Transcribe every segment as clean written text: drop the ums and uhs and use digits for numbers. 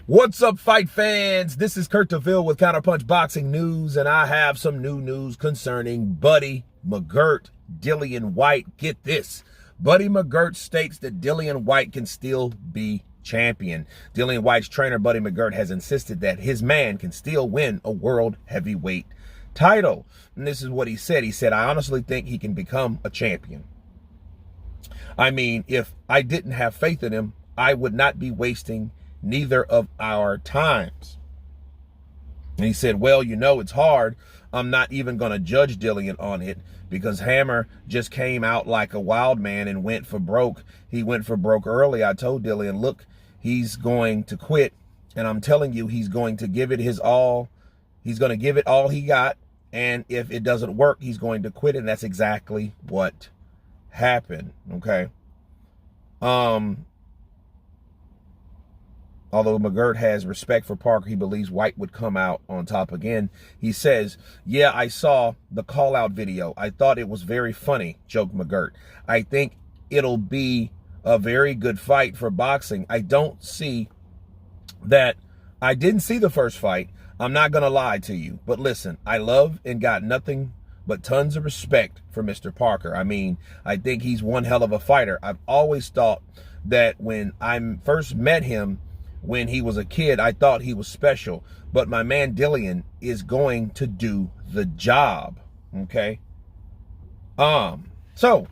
What's up, fight fans? This is Kurt DeVille with Counterpunch Boxing News, and I have some new news concerning Buddy Mcgirt, Dillian Whyte. Get this. Buddy Mcgirt states that Dillian Whyte can still be champion. Dillian Whyte's trainer, Buddy Mcgirt, has insisted that his man can still win a world heavyweight title. And this is what he said. He said, I honestly think he can become a champion. I mean, if I didn't have faith in him, I would not be wasting neither of our times. And he said, well, you know, it's hard. I'm not even going to judge Dillian on it because Hammer just came out like a wild man and went for broke. He went for broke early. I told Dillian, look, he's going to quit. And I'm telling you, he's going to give it his all. He's going to give it all he got. And if it doesn't work, he's going to quit. And that's exactly what happened. Okay. Although Mcgirt has respect for Parker, he believes Whyte would come out on top again. He says, yeah, I saw the call-out video. I thought it was very funny, joked Mcgirt. I think it'll be a very good fight for boxing. I don't see that. I didn't see the first fight. I'm not going to lie to you. But listen, I love and got nothing but tons of respect for Mr. Parker. I mean, I think he's one hell of a fighter. I've always thought that when I first met him, when he was a kid, I thought he was special, but my man Dillian is going to do the job. Okay. So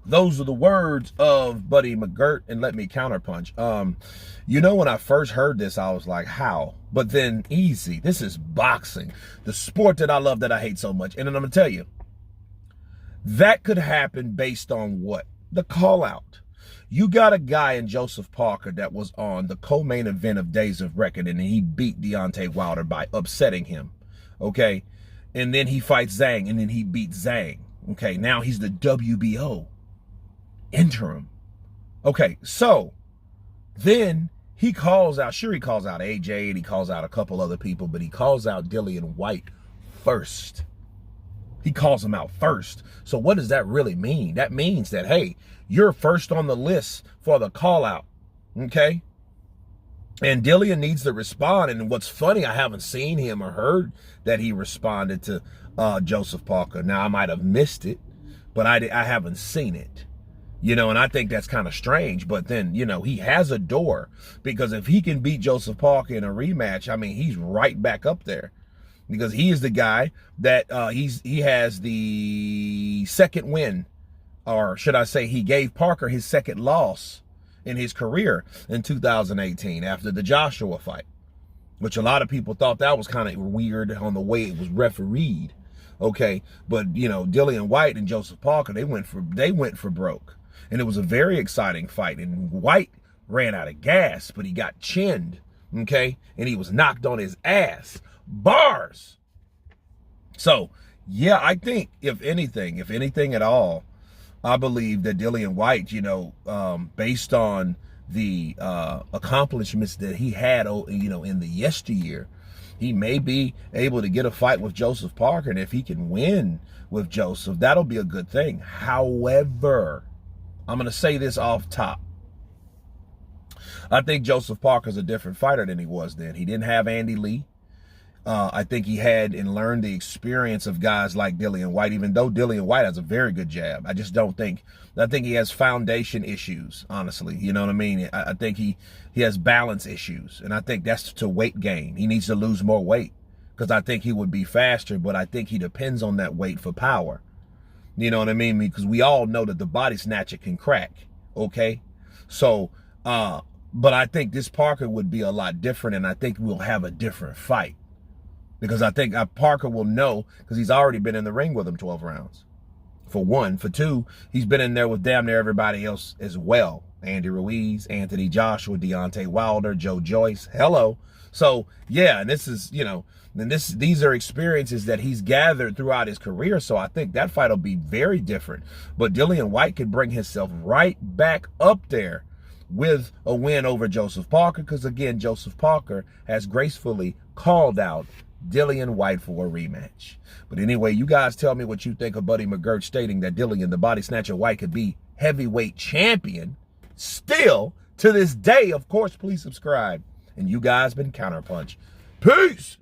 those are the words of Buddy Mcgirt, and let me counterpunch. You know, when I first heard this, I was like, how? But then easy. This is boxing, the sport that I love, that I hate so much. And then I'm gonna tell you, that could happen based on what? The call out. You got a guy in Joseph Parker that was on the co-main event of Days of Reckoning, and he beat Deontay Wilder by upsetting him, okay? And then he fights Zhang, and then he beats Zhang, okay? Now he's the WBO interim. Okay, so then he calls out, sure, he calls out AJ, and he calls out a couple other people, but he calls out Dillian Whyte first. He calls him out first. So what does that really mean? That means that, hey, you're first on the list for the call out, okay? And Dillian needs to respond. And what's funny, I haven't seen him or heard that he responded to Joseph Parker. Now, I might have missed it, but I haven't seen it. You know, and I think that's kind of strange. But then, you know, he has a door, because if he can beat Joseph Parker in a rematch, I mean, he's right back up there. Because he is the guy that he has the second win, or should I say, he gave Parker his second loss in his career in 2018 after the Joshua fight, which a lot of people thought that was kind of weird on the way it was refereed. Okay, but you know, Dillian Whyte and Joseph Parker, they went for broke, and it was a very exciting fight. And Whyte ran out of gas, but he got chinned. Okay, and he was knocked on his ass. Bars. So yeah, I think if anything at all, I believe that Dillian Whyte, you know, based on the accomplishments that he had, you know, in the yesteryear, he may be able to get a fight with Joseph Parker. And if he can win with Joseph, that'll be a good thing. However, I'm going to say this off top. I think Joseph Parker's a different fighter than he was then. He didn't have Andy Lee. I think he had and learned the experience of guys like Dillian Whyte, even though Dillian Whyte has a very good jab. I think he has foundation issues, honestly. You know what I mean? I think he has balance issues, and I think that's to weight gain. He needs to lose more weight, because I think he would be faster, but I think he depends on that weight for power. You know what I mean? Because we all know that the body snatcher can crack, okay? So, but I think this Parker would be a lot different, and I think we'll have a different fight. Because I think Parker will know, because he's already been in the ring with him 12 rounds. For one. For two, he's been in there with damn near everybody else as well. Andy Ruiz, Anthony Joshua, Deontay Wilder, Joe Joyce. Hello. So, yeah, and this is, you know, and these are experiences that he's gathered throughout his career. So I think that fight will be very different. But Dillian Whyte could bring himself right back up there with a win over Joseph Parker. Because, again, Joseph Parker has gracefully called out Dillian Whyte for a rematch. But anyway, you guys tell me what you think of Buddy Mcgirt stating that Dillian, the body snatcher Whyte, could be heavyweight champion still to this day. Of course, please subscribe and you guys been Counterpunch. Peace.